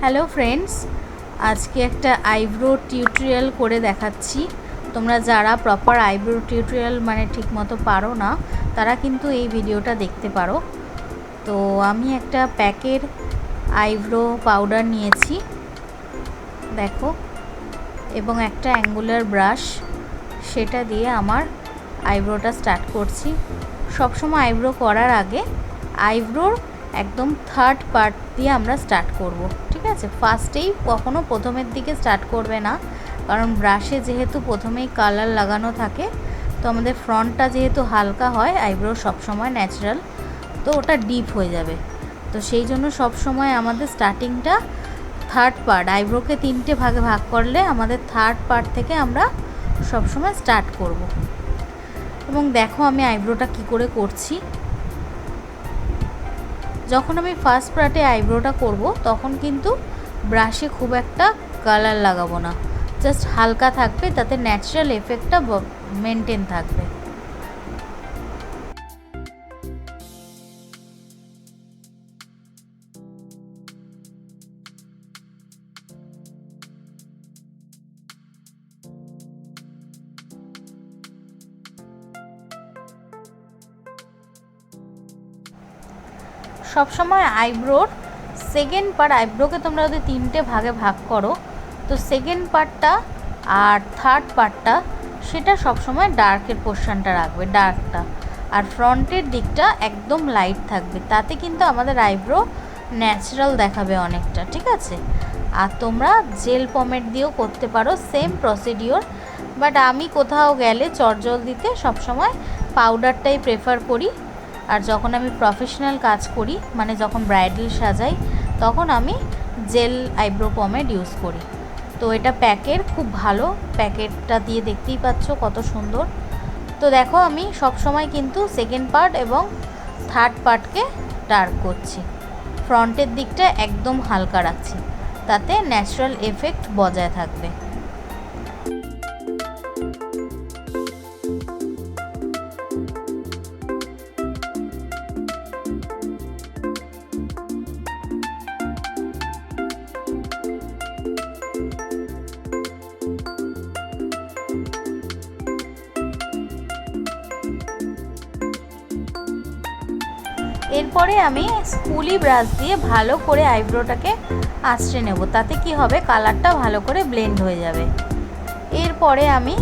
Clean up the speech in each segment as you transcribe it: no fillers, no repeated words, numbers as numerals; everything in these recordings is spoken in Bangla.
হ্যালো ফ্রেন্ডস, আজকে একটা আইব্রো টিউটোরিয়াল করে দেখাচ্ছি। তোমরা যারা প্রপার আইব্রো টিউটোরিয়াল মানে ঠিকমতো পারো না, তারা কিন্তু এই ভিডিওটা দেখতে পারো। তো আমি একটা প্যাকের আইব্রো পাউডার নিয়েছি, দেখো, এবং একটা অ্যাঙ্গুলার ব্রাশ, সেটা দিয়ে আমার আইব্রোটা স্টার্ট করছি। সবসময় আইব্রো করার আগে আইব্রোর একদম থার্ড পার্ট দিয়ে আমরা স্টার্ট করব, ঠিক আছে? ফার্স্টেই কখনো প্রথমের দিকে স্টার্ট করবে না, কারণ ব্রাশে যেহেতু প্রথমেই কালার লাগানো থাকে, তো আমাদের ফ্রন্টটা যেহেতু হালকা হয় আইব্রো সবসময় ন্যাচারাল, তো ওটা ডিপ হয়ে যাবে। তো সেই জন্য সবসময় আমাদের স্টার্টিংটা থার্ড পার্ট, আইব্রোকে 3টে ভাগে ভাগ করলে আমাদের থার্ড পার্ট থেকে আমরা সবসময় স্টার্ট করব। এবং দেখো আমি আইব্রোটা কি করে করছি। যখন আমি ফার্স্ট পার্টে আইব্রোটা করব, তখন কিন্তু ব্রাশে খুব একটা কালার লাগাবো না, জাস্ট হালকা থাকবে, তাতে ন্যাচারাল এফেক্টটা মেনটেন থাকবে। সবসময় আইব্রোর সেকেন্ড পার্ট, আইব্রোকে তোমরা যদি 3টে ভাগে ভাগ করো, তো সেকেন্ড পার্টটা আর থার্ড পার্টটা সেটা সবসময় ডার্কের পোর্শনটা রাখবে, ডার্কটা, আর ফ্রন্টের দিকটা একদম লাইট থাকবে, তাতে কিন্তু আমাদের আইব্রো ন্যাচারাল দেখাবে অনেকটা, ঠিক আছে? আর তোমরা জেল পমেট দিয়েও করতে পারো, সেম প্রসিডিওর, বাট আমি কোথাও গেলে চটজল দিতে সবসময় পাউডারটাই প্রেফার করি। আর যখন আমি প্রফেশনাল কাজ করি, মানে যখন ব্রাইডাল সাজাই, তখন আমি জেল আইব্রো পমেড ইউজ করি। তো এটা প্যাকের, খুব ভালো, প্যাকেটটা দিয়ে দেখতেই পাচ্ছ কত সুন্দর। তো দেখো আমি সব সময় কিন্তু সেকেন্ড পার্ট এবং থার্ড পার্টকে ডার্ক করছি, ফ্রন্টের দিকটা একদম হালকা রাখছি, তাতে ন্যাচারাল এফেক্ট বজায় থাকবে। এরপরে আমি স্কুলি ব্রাশ দিয়ে ভালো করে আইব্রোটাকে আঁচড়ে নেব, তাতে কি হবে, কালারটা ভালো করে ব্লেন্ড হয়ে যাবে। এরপরে আমি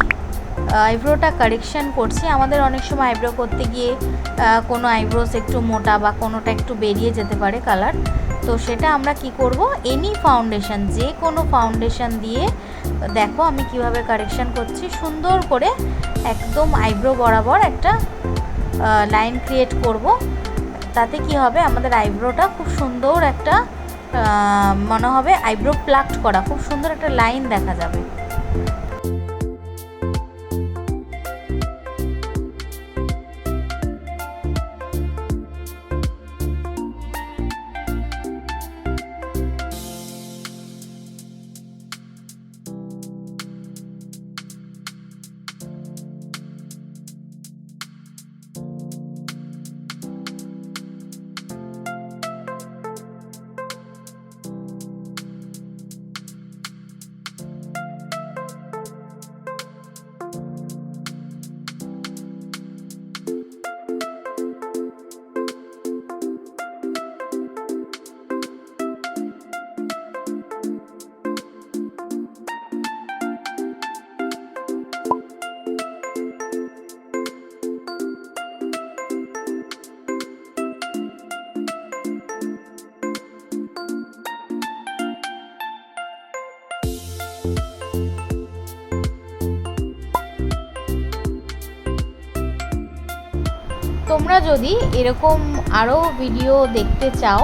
আইব্রোটা কারেকশান করছি। আমাদের অনেক সময় আইব্রো করতে গিয়ে কোনো আইব্রোস একটু মোটা বা কোনোটা একটু বেরিয়ে যেতে পারে কালার, তো সেটা আমরা কি করব, এনি ফাউন্ডেশন, যে কোনো ফাউন্ডেশন দিয়ে, দেখো আমি কিভাবে কারেকশান করছি, সুন্দর করে একদম আইব্রো বরাবর একটা লাইন ক্রিয়েট করব। তাতে কি হবে, আমাদের আইব্রোটা খুব সুন্দর একটা মনে হবে আইব্রো প্লাকড করা, খুব সুন্দর একটা লাইন দেখা যাবে। তোমরা যদি এরকম আরও ভিডিও দেখতে চাও,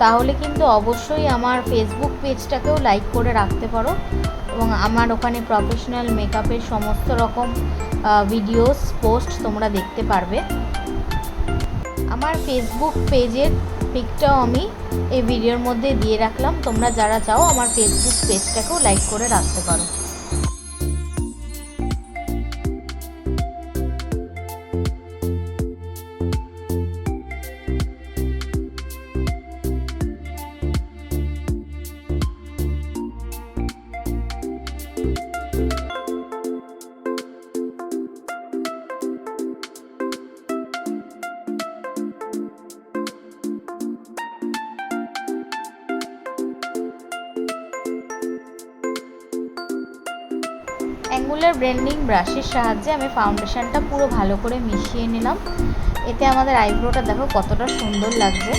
তাহলে কিন্তু অবশ্যই আমার ফেসবুক পেজটাকেও লাইক করে রাখতে পারো, এবং আমার ওখানে প্রফেশনাল মেকআপের সমস্ত রকম ভিডিওস পোস্ট তোমরা দেখতে পারবে। আমার ফেসবুক পেজের পিকটাও আমি এই ভিডিওর মধ্যে দিয়ে রাখলাম, তোমরা যারা চাও আমার ফেসবুক পেজটাকেও লাইক করে রাখতে পারো। অ্যাঙ্গুলার ব্লেন্ডিং ব্রাশের সাহায্যে আমি ফাউন্ডেশনটা পুরো ভালো করে মিশিয়ে নিলাম। এতে আমাদের আইব্রোটা দেখো কতটা সুন্দর লাগছে।